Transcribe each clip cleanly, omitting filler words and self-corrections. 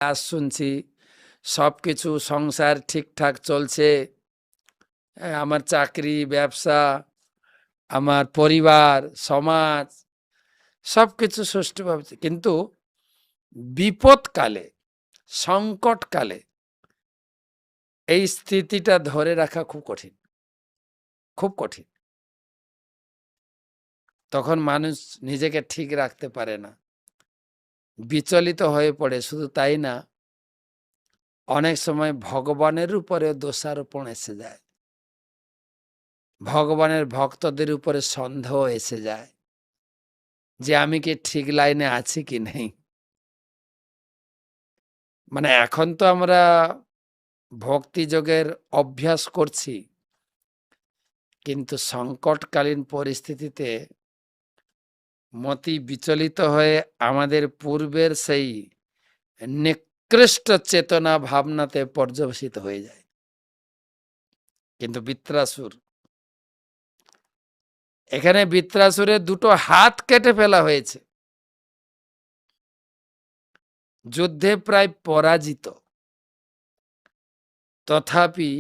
Class শুনছি, সবকিছু সংসার ঠিকঠাক চলছে, আমার চাকরি, ব্যবসা, আমার পরিবার, সমাজ সবকিছু সুষ্ঠুভাবে, কিন্তু বিপদকালে, সংকটকালে এই স্থিতিটা ধরে রাখা খুব কঠিন, খুব কঠিন। তখন মানুষ নিজেকে ঠিক রাখতে পারে না, বিচলিত হয়ে পড়ে। শুধু তাই না, অনেক সময় ভগবানের উপরে দোষারোপণ এসে যায়, ভগবানের ভক্তদের উপরে সন্দেহ এসে যায় যে আমি কি ঠিক লাইনে আছি কি নেই। মানে এখন তো আমরা ভক্তিযোগের অভ্যাস করছি, কিন্তু সংকটকালীন পরিস্থিতিতে মতি বিচলিত হয়ে আমাদের পূর্বের সেই নিকৃষ্ট চেতনা ভাবনাতে পর্যবসিত হয়ে যায়। কিন্তু বৃত্রাসুর, এখানে বৃত্রাসুরের দুটো হাত কেটে ফেলা হয়েছে, যুদ্ধে প্রায় পরাজিত, তথাপি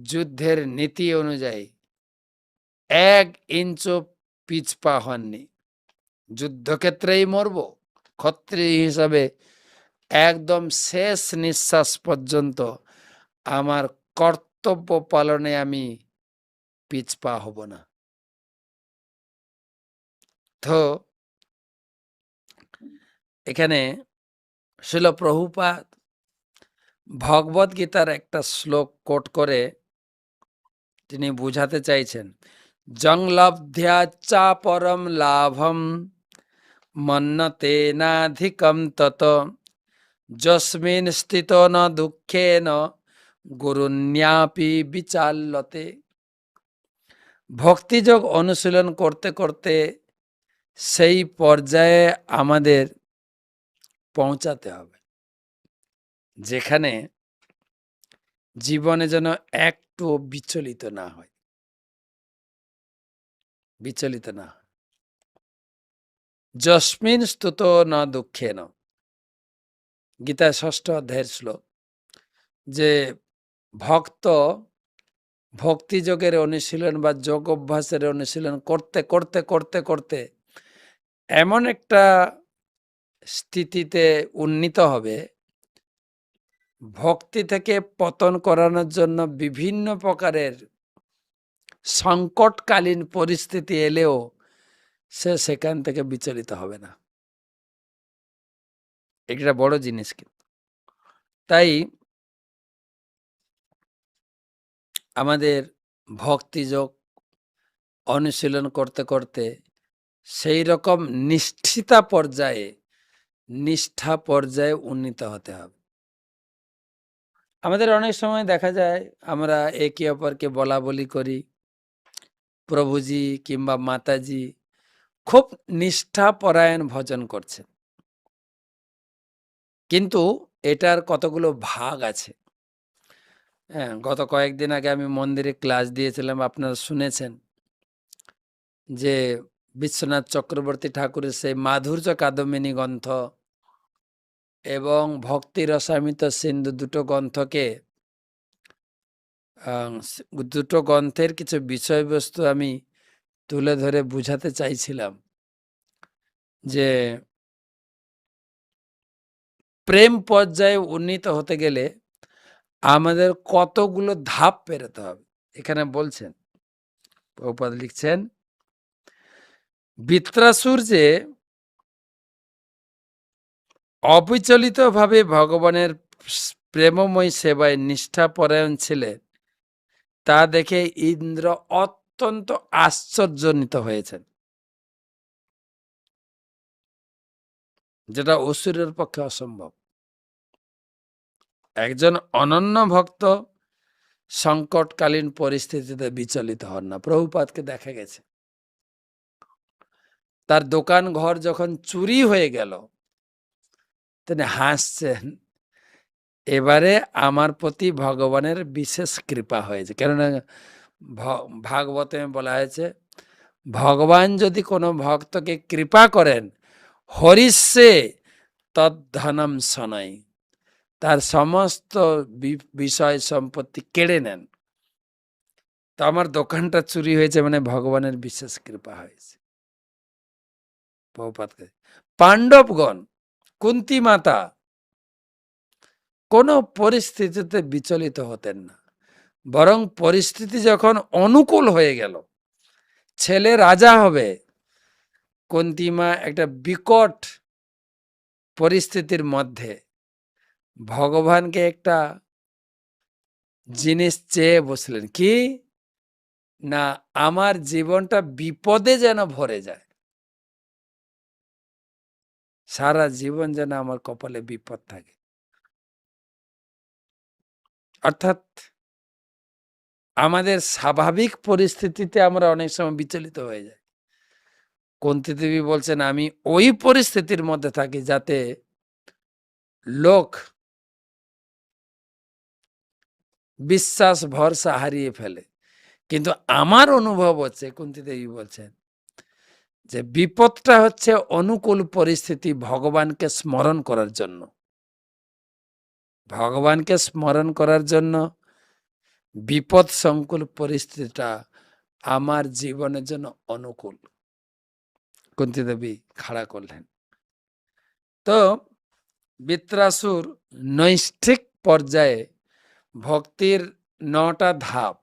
যুদ্ধের নীতি অনুযায়ী 1 ইঞ্চও পিছপা হননি। যুদ্ধক্ষেত্রেই মরব, ক্ষত্রিয় হিসাবে একদম শেষ নিঃশ্বাস পর্যন্ত আমার কর্তব্য পালনে আমি পিছপা হব না। তো এখানে শিল প্রভুপাদ ভগবদ গীতার একটা শ্লোক কোট করে তিনি বুঝাতে চাইছেন, জং লব্ধ্যা চা পরম লাভম মন্যতেনাধিকম তত যস্মিন স্থিত ন দুঃখেন গুরুণ্যাপি বিচাল্যতে। ভক্তিযোগ অনুশীলন করতে করতে সেই পর্যায়ে আমাদের পৌঁছাতে হবে যেখানে জীবনে যেন একটু বিচলিত না হয়, বিচলিত না হয়। যস্মিন স্তুত ন দুঃখেন, গীতা 6ষ্ঠ অধ্যায়ের শ্লোক, যে ভক্ত ভক্তিযোগের অনুশীলন বা যোগ অভ্যাসের অনুশীলন করতে করতে করতে করতে এমন একটা স্থিতিতে উন্নীত হবে, ভক্তি থেকে পতন করানোর জন্য বিভিন্ন প্রকারের সংকটকালীন পরিস্থিতি এলেও সে সেখান থেকে বিচলিত হবে না। এটা বড় জিনিস। কিন্তু তাই আমাদের ভক্তিযোগ অনুশীলন করতে করতে সেই রকম নিষ্ঠা পর্যায়ে উন্নীত হতে হবে। আমাদের অনেক সময় দেখা যায় আমরা একে অপরকে বলা বলি করি, প্রভুজি কিংবা মাতাজি খুব নিষ্ঠাপরায়ণ ভজন করছেন, কিন্তু এটার কতগুলো ভাগ আছে। হ্যাঁ, গত কয়েকদিন আগে আমি মন্দিরে ক্লাস দিয়েছিলাম, আপনারা শুনেছেন যে বিশ্বনাথ চক্রবর্তী ঠাকুরের সেই মাধুর্য কাদম্বিনী গ্রন্থ এবং ভক্তি রসামৃত সিন্ধু দুটো গ্রন্থের কিছু বিষয়বস্তু আমি তুলে ধরে বুঝাতে চাইছিলাম যে প্রেম পর্যায়ে উন্নীত হতে গেলে আমাদের কতগুলো ধাপ পেরোতে হবে। এখানে বলছেন, প্রভুপাদ লিখছেন, বৃত্রাসুর যে অবিচলিতভাবে ভগবানের প্রেমময় সেবায় নিষ্ঠাপরায়ণ ছিলেন, তা দেখে ইন্দ্র অত্যন্ত আশ্চর্যান্বিত হয়েছেন, যেটা অসুরের পক্ষে অসম্ভব। একজন অনন্য ভক্ত সংকটকালীন পরিস্থিতিতে বিচলিত হন না। প্রভুপাদকে দেখা গেছে তার দোকান ঘর যখন চুরি হয়ে গেল, তিনি হাসছেন, এবারে আমার প্রতি ভগবানের বিশেষ কৃপা হয়েছে। কেননা ভাগবতে বলা হয়েছে, ভগবান যদি কোনো ভক্তকে কৃপা করেন, হরিষ্যে তদ্ধনম শনয়, তার সমস্ত বিষয় সম্পত্তি কেড়ে নেন, তো আমার দোকানটা চুরি হয়েছে মানে ভগবানের বিশেষ কৃপা হয়েছে। প্রভুপাদকে পাণ্ডবগণ, কুন্তী মাতা কোনো পরিস্থিতিতে বিচলিত হতেন না, বরং পরিস্থিতি যখন অনুকূল হয়ে গেল, ছেলে রাজা হবে, কুন্তী মা একটা বিকট পরিস্থিতির মধ্যে ভগবানকে একটা জিনিস চেয়ে বসলেন, কি না আমার জীবনটা বিপদে যেন ভরে যায়, সারা জীবন যেন আমার কপালে বিপদ থাকে। অর্থাৎ আমাদের স্বাভাবিক পরিস্থিতিতে আমরা অনেক সময় বিচলিত হয়ে যাই। কুন্তী দেবী বলছেন আমি ওই পরিস্থিতির মধ্যে থাকি যাতে লোক বিশ্বাস ভরসা হারিয়ে ফেলে, কিন্তু আমার অনুভব হচ্ছে, কুন্তী দেবী বলছেন যে বিপদটা হচ্ছে অনুকূল পরিস্থিতি ভগবানকে স্মরণ করার জন্য, ভগবানকে স্মরণ করার জন্য বিপদ সংকুল পরিস্থিতিটা আমার জীবনের জন্য অনুকূল। কুন্তী দেবী খাড়া করলেন। তো বৃত্রাসুর নৈষ্ঠিক পর্যায়ে ভক্তির ৯টা ধাপ।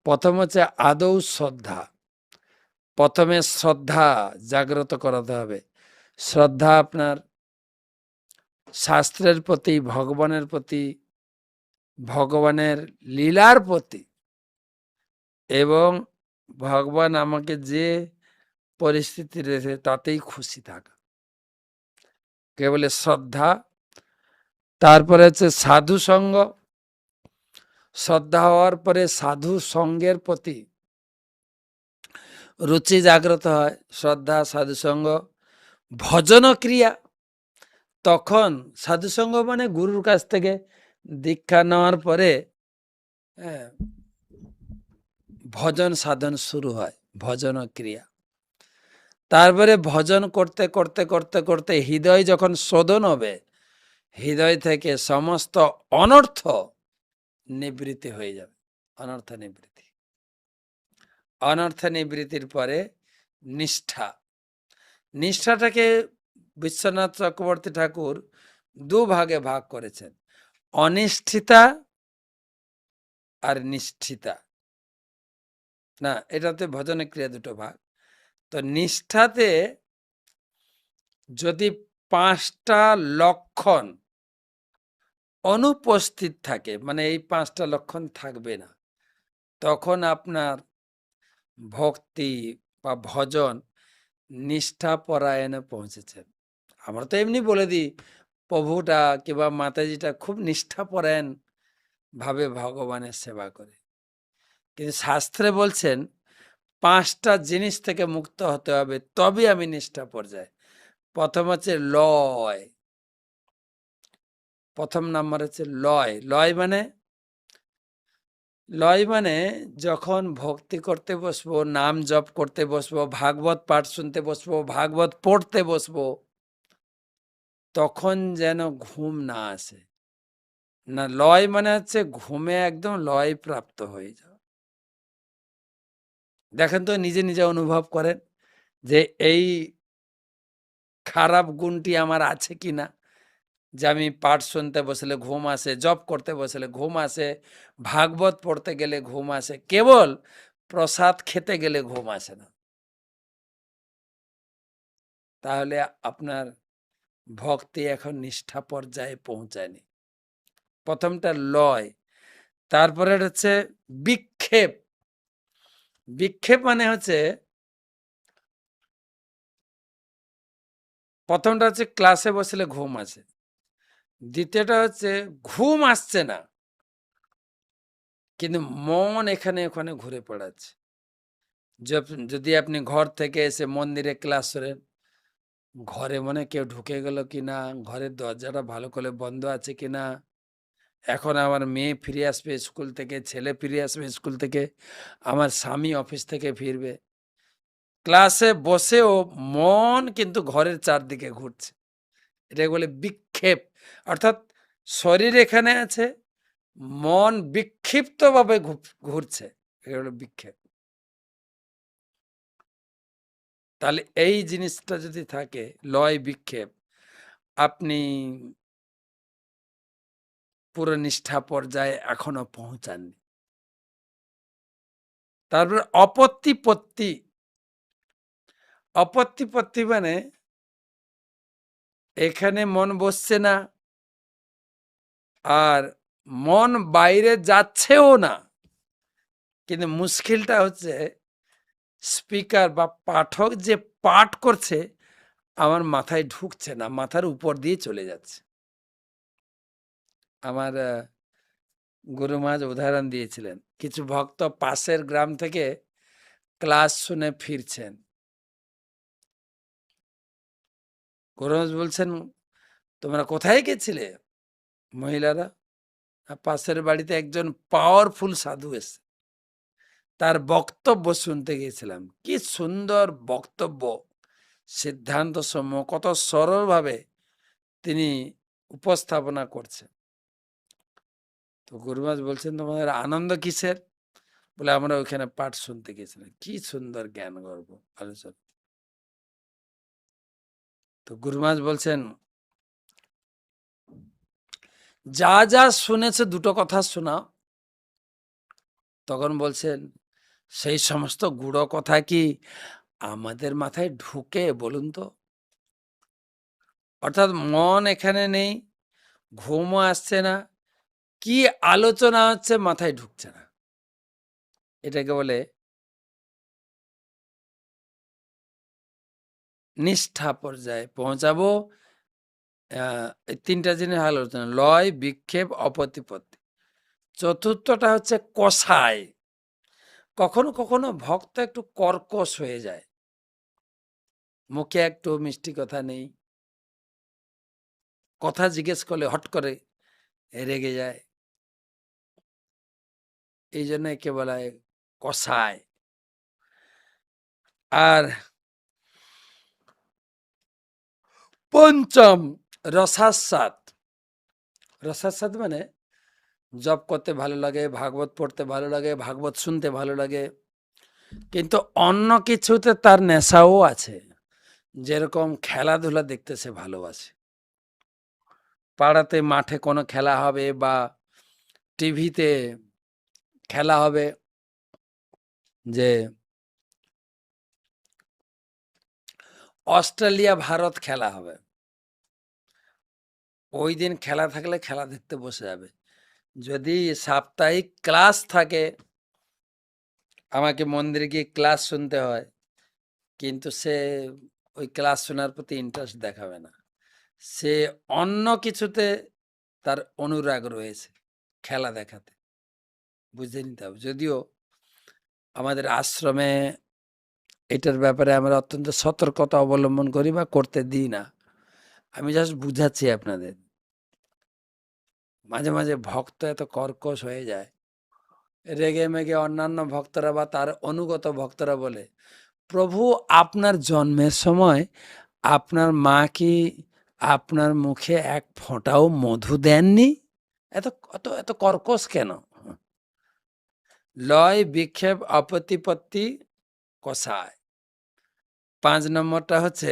প্রথম হচ্ছে আদৌ শ্রদ্ধা। প্রথমে শ্রদ্ধা জাগ্রত করাতে হবে। শ্রদ্ধা আপনার শাস্ত্রের প্রতি, ভগবানের প্রতি, ভগবানের লীলার প্রতি, এবং ভগবান আমাকে যে পরিস্থিতি রয়েছে তাতেই খুশি থাকা, কে বলে শ্রদ্ধা। তারপরে হচ্ছে সাধু সঙ্গ। শ্রদ্ধা হওয়ার পরে সাধু সঙ্গের প্রতি রুচি জাগ্রত হয়, শ্রদ্ধা সাধু সঙ্গ। ভজন ক্রিয়া, তখন সাধুসঙ্গ মানে গুরুর কাছ থেকে দীক্ষা নেওয়ার পরে ভজন সাধন শুরু হয়, ভজন ক্রিয়া। তারপরে ভজন করতে করতে করতে করতে হৃদয় যখন শোধন হবে, হৃদয় থেকে সমস্ত অনর্থ নিবৃত্তি হয়ে যাবে, অনর্থ নিবৃত্তি। অনর্থ নিবৃত্তির পরে নিষ্ঠা। নিষ্ঠাটাকে বিশ্বনাথ চক্রবর্তী ঠাকুর দুভাগে ভাগ করেছেন, অনিষ্ঠিতা আর নিষ্ঠিতা। না, এটাতে ভজনের ক্রিয়া দুটো ভাগ। তো নিষ্ঠাতে যদি 5টা লক্ষণ অনুপস্থিত থাকে, মানে এই 5টা লক্ষণ থাকবে না, তখন আপনার ভক্তি বা ভজন নিষ্ঠা পরায়ণে পৌঁছেছেন। আমরা তো এমনি বলে দিই প্রভুটা কিংবা মাতাজিটা খুব নিষ্ঠাপরায়ণ ভাবে ভগবানের সেবা করে, কিন্তু শাস্ত্রে বলছেন 5টা জিনিস থেকে মুক্ত হতে হবে, তবে আমি নিষ্ঠা পর্যায়ে। প্রথম হচ্ছে লয়। প্রথম নাম্বার হচ্ছে লয়। লয় মানে যখন ভক্তি করতে বসবো, নাম জপ করতে বসবো, ভাগবত পাঠ শুনতে বসবো, ভাগবত পড়তে বসবো, তখন যেন ঘুম না আসে। না, লয় মানে হচ্ছে ঘুমে একদম লয় প্রাপ্ত হয়ে যাও। দেখেন তো, নিজে নিজে অনুভব করেন যে এই খারাপ গুণটি আমার আছে কিনা, যে আমি পাঠ শুনতে বসলে ঘুম আসে, জপ করতে বসলে ঘুম আসে, ভাগবত পড়তে গেলে ঘুম আসে, কেবল প্রসাদ খেতে গেলে ঘুম আসে না। তাহলে আপনার ভক্তি এখন নিষ্ঠা পর্যায়ে পৌঁছায়নি। প্রথমটা লয়। তারপরে হচ্ছে বিক্ষেপ। বিক্ষেপ মানে হচ্ছে, প্রথমটা হচ্ছে ক্লাসে বসলে ঘুম আসে, দ্বিতীয়টা হচ্ছে ঘুম আসছে না কিন্তু মন এখানে ওখানে ঘুরে পড়াচ্ছে। যদি আপনি ঘর থেকে এসে মন্দিরে ক্লাস করেন, ঘরে মনে কেউ ঢুকে গেল কিনা, ঘরের দরজাটা ভালো করে বন্ধ আছে কিনা, এখন আমার মেয়ে ফিরে আসবে স্কুল থেকে, ছেলে ফিরে আসবে স্কুল থেকে, আমার স্বামী অফিস থেকে ফিরবে, ক্লাসে বসেও মন কিন্তু ঘরের চারদিকে ঘুরছে। এটাকে বলে বিক্ষেপ। অর্থাৎ শরীর এখানে আছে, মন বিক্ষিপ্তভাবে ঘুরছে, এটা হলো বিক্ষেপ। তাহলে এই জিনিসটা যদি থাকে, লয় বিক্ষেপ, আপনি পুরো নিষ্ঠা পর্যায়ে এখনো পৌঁছাননি। তারপর অপত্তিপত্তি। অপত্তিপত্তি মানে এখানে মন বসছে না, আর মন বাইরে যাচ্ছেও না, কিন্তু মুশকিলটা হচ্ছে স্পিকার বা পাঠক যে পাঠ করছে আমার মাথায় ঢুকছে না, মাথার উপর দিয়ে চলে যাচ্ছে। আমার গুরু মহারাজ উদাহরণ দিয়েছিলেন, কিছু ভক্ত পাশের গ্রাম থেকে ক্লাস শুনে ফিরছেন। গুরু মহারাজ বলছেন, তোমরা কোথায় গেছিলে? মহিলারা, পাশের বাড়িতে একজন পাওয়ারফুল সাধু এসে, তার বক্তব্য শুনতে গিয়েছিলাম। কি সুন্দর বক্তব্য, সিদ্ধান্ত সমূহ কত সরলভাবে তিনি উপস্থাপনা করছেন। তো গুরু মহারাজ বলছেন, তোমাদের আনন্দ কিসের? বলে, আমরা ওইখানে পাঠ শুনতে গেছিলাম। কি সুন্দর জ্ঞান গর্ব আলোচনা। তো গুরু মহারাজ বলছেন, যা যা শুনেছে দুটো কথা শোনাও। তখন বলছেন, সেই সমস্ত গুড়ো কথা কি আমাদের মাথায় ঢুকে বলুন তো? অর্থাৎ মন এখানে নেই, ঘুমও আসছে না, কি আলোচনা হচ্ছে মাথায় ঢুকছে না। এটাকে বলে নিষ্ঠা পর্যায়ে পৌঁছাবো। এই তিনটা জিনিস আলোচনা, লয়, বিক্ষেপ, অপতিপত্তি। চতুর্থটা হচ্ছে কষায়। কখনো কখনো ভক্ত একটু কর্কশ হয়ে যায়, মুখে একটু মিষ্টি কথা নেই, কথা জিজ্ঞেস করলে হট করে রেগে যায়, এই জন্য একে বলা হয় কষায়। আর পঞ্চম রসাস্বাদ। রসাস্বাদ মানে জপ করতে ভালো লাগে, ভাগবত পড়তে ভালো লাগে, ভাগবত শুনতে ভালো লাগে, কিন্তু অন্য কিছুতে তার নেশাও আছে। যেরকম খেলাধুলা দেখতে সে ভালোবাসে, পাড়াতে মাঠে কোনো খেলা হবে বা টিভিতে খেলা হবে, যে অস্ট্রেলিয়া ভারত খেলা হবে, ওই দিন খেলা থাকলে খেলা দেখতে বসে যাবে। যদি সাপ্তাহিক ক্লাস থাকে, আমাকে মন্দিরে গিয়ে ক্লাস শুনতে হয়, কিন্তু সে ওই ক্লাস শোনার প্রতি ইন্টারেস্ট দেখাবে না, সে অন্য কিছুতে তার অনুরাগ রয়েছে, খেলা দেখাতে। বুঝে নিতে হবে। যদিও আমাদের আশ্রমে এটার ব্যাপারে আমরা অত্যন্ত সতর্কতা অবলম্বন করি বা করতে দিই না। আমি জাস্ট বুঝাচ্ছি আপনাদের। মাঝে মাঝে ভক্ত এত কর্কশ হয়ে যায়, রেগে মেগে অন্যান্য ভক্তরা বা তার অনুগত ভক্তরা বলে, প্রভু আপনার জন্মের সময় আপনার মা কি আপনার মুখে এক ফোঁটাও মধু দেননি? এত এত এত কর্কশ কেন? লয়, বিক্ষেপ, অপতিপত্তি, কষায়। ৫ নম্বরটা হচ্ছে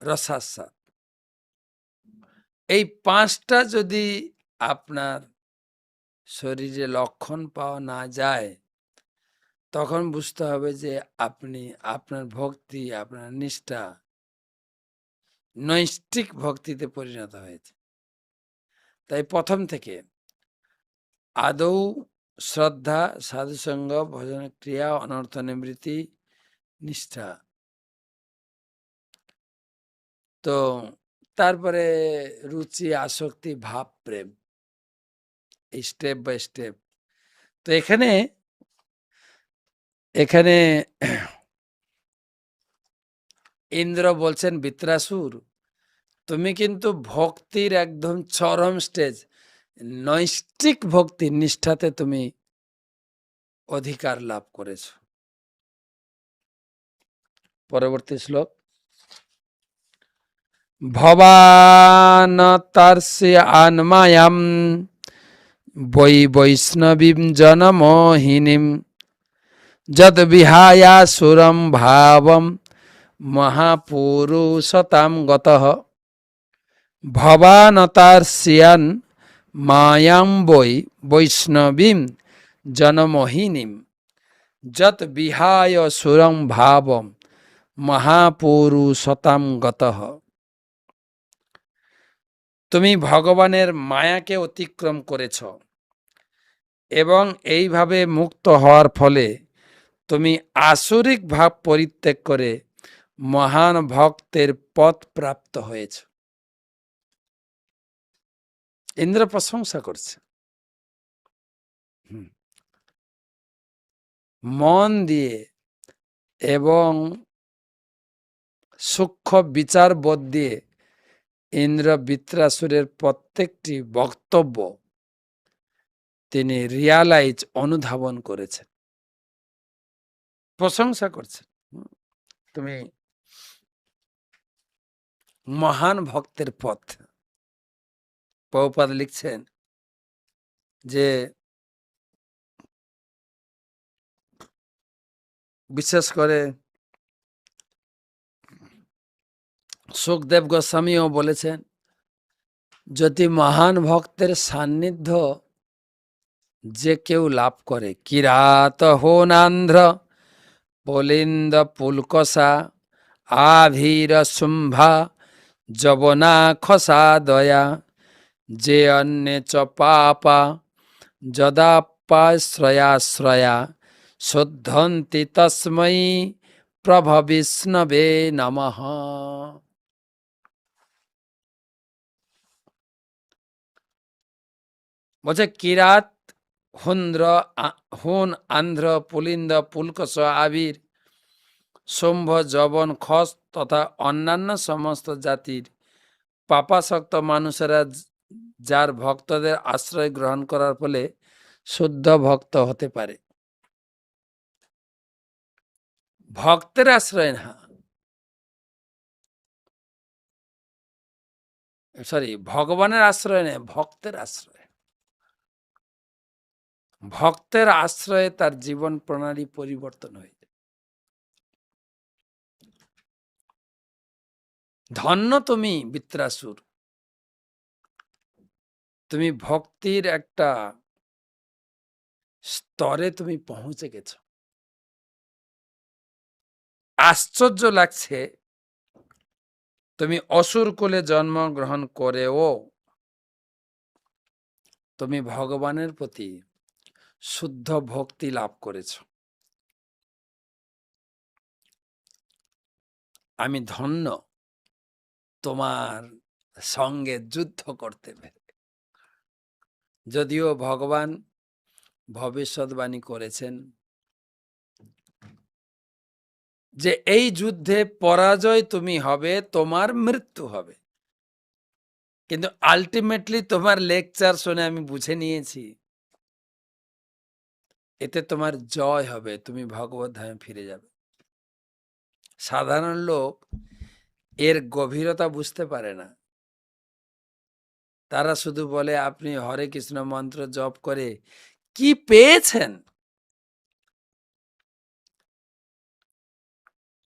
রসাস্বাদ। এই ৫টা যদি আপনার শরীরে লক্ষণ পাওয়া না যায়, তখন বুঝতে হবে যে আপনি আপনার ভক্তি, আপনার নিষ্ঠা নৈষ্ঠিক ভক্তিতে পরিণত হয়েছে। তাই প্রথম থেকে আদৌ শ্রদ্ধা, সাধুসঙ্গ, ভজন ক্রিয়া, অনর্থ নিবৃত্তি, নিষ্ঠা। তো তারপরে রুচি, আসক্তি, ভাব, প্রেম, এই স্টেপ বাই স্টেপ। তো এখানে এখানে ইন্দ্র বলছেন বৃত্রাসুর, তুমি কিন্তু ভক্তির একদম চরম স্টেজ, নৈষ্ঠিক ভক্তির নিষ্ঠাতে তুমি অধিকার লাভ করেছ। পরবর্তী শ্লোক, ভবানতার্স্যান্মায়াম বৈ বৈষ্ণবীম জনমোহিনীম যদ বিহায়াসুরম ভাবম মহাপুরুষতাম গতঃ ভবানতার্স্যান মায়াম বৈ বৈষ্ণবীম জনমোহিনীম যত বিহায় সুরং ভাবম মহাপুরুষতাম গতঃ। তুমি ভগবানের মায়াকে অতিক্রম করেছ এবং এইভাবে মুক্ত হওয়ার ফলে তুমি আসুরিক ভাব পরিত্যাগ করে মহান ভক্তের পথ প্রাপ্ত হয়েছ। ইন্দ্র প্রশংসা করছে। মন দিয়ে এবং সূক্ষ্ম বিচার বোধ দিয়ে ইন্দ্র বৃত্রাসুরের প্রত্যেকটি বক্তব্য তিনি রিয়ালাইজ অনুধাবন করেছেন, প্রশংসা করছেন। তুমি মহান ভক্তের পথ। প্রভুপাদ লিখছেন যে বিশেষ করে সুখদেব গোস্বামীও বলেছেন, যদি মহান ভক্তের সান্নিধ্য যে কেউ লাভ করে, কিরাত হোনান্ধ্র পলিন্দ পুলকসা আভীর শুম্ভা যবনা খসা দয়া যে অন্য চ পাপা যদাপাশ্রয়াশ্রয়া শুদ্ধন্তি তস্मै প্রভ বিষ্ণবে নমঃ। বলছে কিরাত হুন আন্ধ্র পুলিন্দ পুলকস আবির শুম্ভ যবন খস তথা অন্যান্য সমস্ত জাতির পাপাসক্ত মানুষেরা যার ভক্তদের আশ্রয় গ্রহণ করার ফলে শুদ্ধ ভক্ত হতে পারে। ভক্তের আশ্রয় না, ভগবানের আশ্রয় নেই, ভক্তের আশ্রয়। ভক্তের আশ্রয়ে তার জীবন প্রণালী পরিবর্তন হয়ে যায়। ধন্য তুমি বৃত্রাসুর, তুমি ভক্তির একটা স্তরে তুমি পৌঁছে গেছ। আশ্চর্য লাগছে, তুমি অসুর কুলে জন্মগ্রহণ করেও তুমি ভগবানের প্রতি শুদ্ধ ভক্তি লাভ করেছ। আমি ধন্য তোমার সঙ্গে যুদ্ধ করতে পেরে। যদিও ভগবান ভবিষ্যৎবাণী করেছেন যে এই যুদ্ধে পরাজয় তুমি হবে, তোমার মৃত্যু হবে, কিন্তু আলটিমেটলি তোমার লেকচার শুনে আমি বুঝে নিয়েছি এতে তোমার জয় হবে, তুমি ভগবত ধামে ফিরে যাবে। সাধারণ লোক এর গভীরতা বুঝতে পারে না। তারা শুধু বলে আপনি হরে কৃষ্ণ মন্ত্র জপ করে কি পেয়েছেন।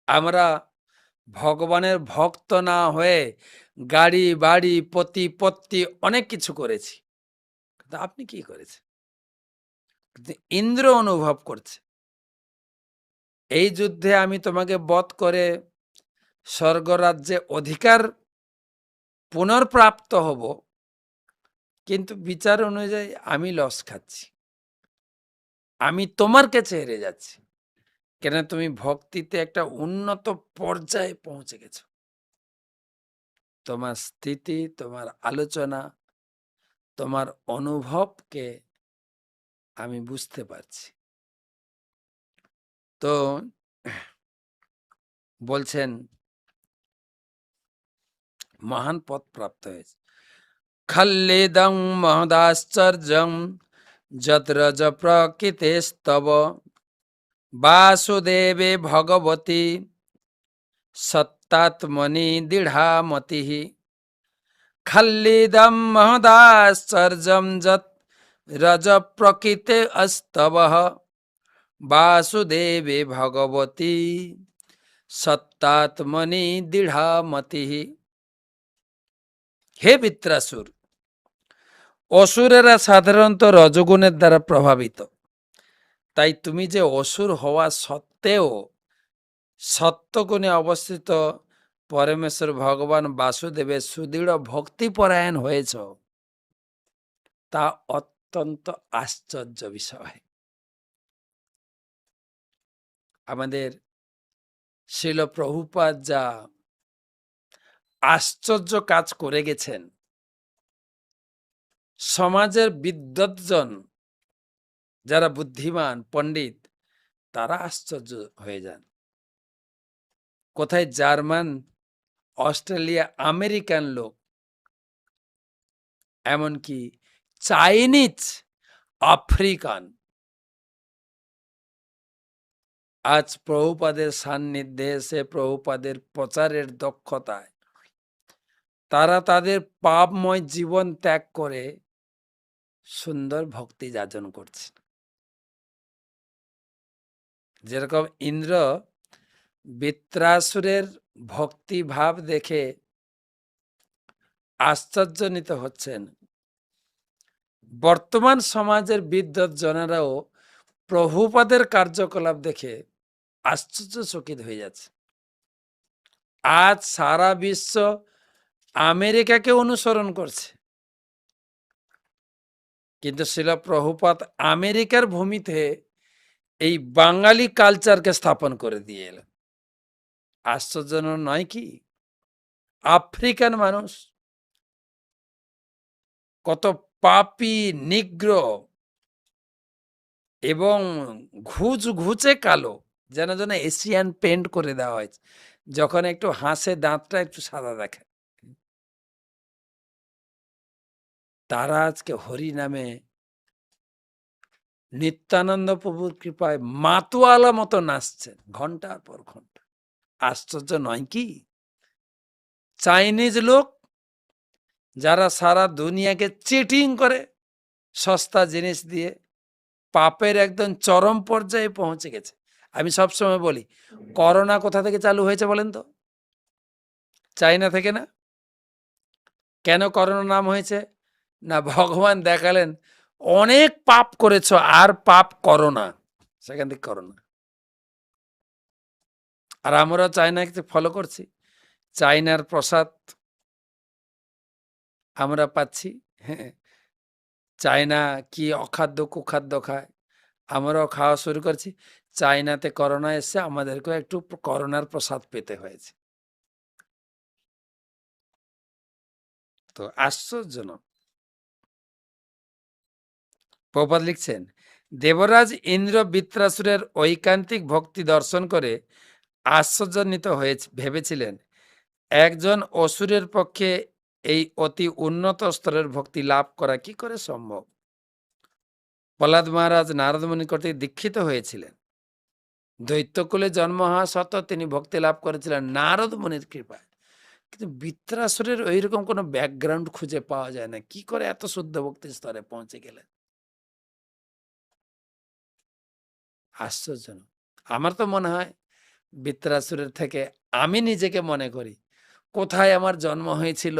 আমরা ভগবানের ভক্ত না হয়ে গাড়ি বাড়ি প্রতিপত্তি অনেক কিছু করেছি, কিন্তু আপনি কি করেছেন? ইন্দ্র অনুভব করছে এই যুদ্ধে আমি তোমাকে বধ করে স্বর্গরাজ্যে অধিকার পুনর্প্রাপ্ত হব, কিন্তু বিচার অনুযায়ী আমি লস খাচ্ছি, আমি তোমার কাছে হেরে যাচ্ছি। কেন? তুমি ভক্তিতে একটা উন্নত পর্যায়ে পৌঁছে গেছো। তোমার স্থিতি, তোমার আলোচনা, তোমার অনুভবকে আমি বুঝতে পারছি। তো বলছেন মহান পদ প্রাপ্ত হয়েছে। খল্লিদং মহদাশ্চর্যং যত্রজ প্রকৃতিস্তব বাসুদেবে ভগবতী সত্তাত্মনি দৃঢ়ামতি খল্লিদম মহদাশ্চর্যম যৎ রজ প্রকৃতে অস্তব বাসুদেবে ভগবতী সত্তাত্মনি দৃঢ়ামতি। হে বৃত্রাসুর, অসুরেরা সাধারণত রজগুণের দ্বারা প্রভাবিত। তাই তুমি যে অসুর হওয়া সত্ত্বেও সত্যগুণে অবস্থিত পরমেশ্বর ভগবান বাসুদেবের সুদৃঢ় ভক্তিপরায়ণ হয়েছ, তা অত্যন্ত আশ্চর্য বিষয়। আমাদের শ্রীল প্রভুপাদ যা আশ্চর্য কাজ করে গেছেন, সমাজের বিদ্বজ্জন যারা বুদ্ধিমান পণ্ডিত তারা আশ্চর্য হয়ে যান। কোথায় জার্মান, অস্ট্রেলিয়া, আমেরিকান লোক, এমনকি চাইনিজ, আফ্রিকান আজ প্রভুপাদের সান্নিধ্যে এসে প্রভুপাদের প্রচারের দক্ষতায় তারা তাদের পাপময় জীবন ত্যাগ করে সুন্দর ভক্তি যাজন করছে। যেরকম ইন্দ্র বৃত্রাসুরের ভক্তি ভাব দেখে আশ্চর্যান্বিত হচ্ছেন, বর্তমান সমাজের বিদ্বজ্জনেরাও প্রভুপাদের কার্যকলাপ দেখে আশ্চর্যচকিত হয়ে যাচ্ছে। আজ সারা বিশ্ব আমেরিকাকে অনুসরণ করছে, কিন্তু শ্রীল প্রভুপাদ আমেরিকার ভূমিতে এই বাঙালি কালচারকে স্থাপন করে দিয়ে এলেন। আশ্চর্য নয় কি? আফ্রিকান মানুষ কত পাপী, নিগ্র এবং ঘুচে কালো, যেন যেন এশিয়ান পেন্ট করে দেওয়া হয়েছে। যখন একটু হাসে দাঁতটা একটু সাদা দেখে। তারা আজকে হরি নামে নিত্যানন্দ প্রভুর কৃপায় মাতোয়ালা মতো নাচছেন ঘন্টার পর ঘন্টা। আশ্চর্য নয় কি? চাইনিজ লোক যারা সারা দুনিয়াকে চিটিং করে সস্তা জিনিস দিয়ে পাপের একদম চরম পর্যায়ে পৌঁছে গেছে। আমি সবসময় বলি, করোনা কোথা থেকে চালু হয়েছে বলেন তো? চাইনা থেকে না? কেন করোনা নাম হয়েছে? না, ভগবান দেখালেন অনেক পাপ করেছ আর পাপ করো না, সেখান থেকে করোনা। আর আমরা চাইনাকে ফলো করছি, চাইনার প্রসাদ আমরা পাচ্ছি। হ্যাঁ, চায়না কি অখাদ্য কুখাদ্য খায়, আমরাও খাওয়া শুরু করছি। চায়নাতে করোনা এসে আমাদেরকেও একটু করোনার প্রসাদ পেতে হয়েছে। তো আশ্চর্যজনক। প্রপাত লিখছেন, দেবরাজ ইন্দ্র বৃত্রাসুরের ঐকান্তিক ভক্তি দর্শন করে আশ্চর্যান্বিত হয়ে ভেবেছিলেন একজন অসুরের পক্ষে এই অতি উন্নত স্তরের ভক্তি লাভ করা কি করে সম্ভব। প্রহ্লাদ মহারাজ নারদ মুনি কর্তৃক দীক্ষিত হয়েছিলেন। দৈত্যকুলে জন্ম হওয়া সত্ত্বেও তিনি ভক্তি লাভ করেছিলেন নারদ মুনির কৃপায়। কিন্তু বৃত্রাসুরের ওইরকম কোনো ব্যাকগ্রাউন্ড খুঁজে পাওয়া যায় না। কি করে এত শুদ্ধ ভক্তির স্তরে পৌঁছে গেলেন? আশ্চর্যজনক। আমার তো মনে হয় বৃত্রাসুরের থেকে আমি নিজেকে মনে করি কোথায় আমার জন্ম হয়েছিল,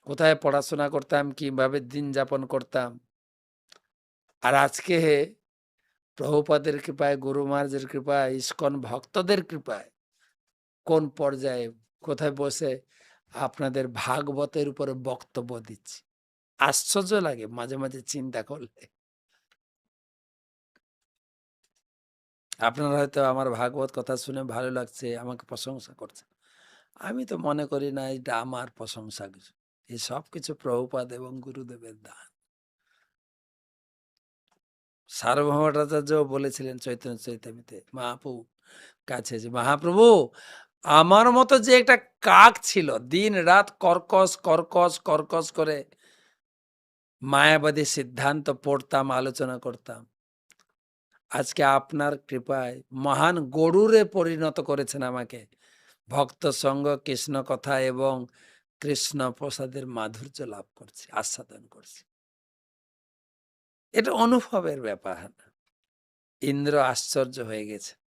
কোথায় পড়াশোনা করতাম, কিভাবে দিন যাপন করতাম, আর আজকে প্রভুপাদের কৃপায়, গুরু মহারাজের কৃপায়, ইস্কন ভক্তদের কৃপায় কোন পর্যায়ে কোথায় বসে আপনাদের ভাগবতের উপরে বক্তব্য দিচ্ছি। আশ্চর্য লাগে মাঝে মাঝে চিন্তা করলে। আপনারা হয়তো আমার ভাগবত কথা শুনে ভালো লাগছে, আমাকে প্রশংসা করছেন। আমি তো মনে করি না এটা আমার প্রশংসা, কিছু এই সব কিছু প্রভুপাদ এবং গুরুদেবের দান। সার্বভৌমাচার্য বলেছিলেন চৈতন্য চৈতামিতে মহাপ্রভু কাছে, যে মহাপ্রভু আমার মতো যে একটা কাক ছিল, দিন রাত কর্কশ কর্কশ কর্কশ করে মায়াবাদী সিদ্ধান্ত পড়তাম, আলোচনা করতাম, আজকে আপনার কৃপায় মহান গরুরে পরিণত করেছেন আমাকে। ভক্ত সঙ্গ, কৃষ্ণ কথা এবং কৃষ্ণ প্রসাদের মাধুর্য লাভ করছি, আস্বাদন করছি। এটা অনুভবের ব্যাপার। ইন্দ্র আশ্চর্য হয়ে গেছে।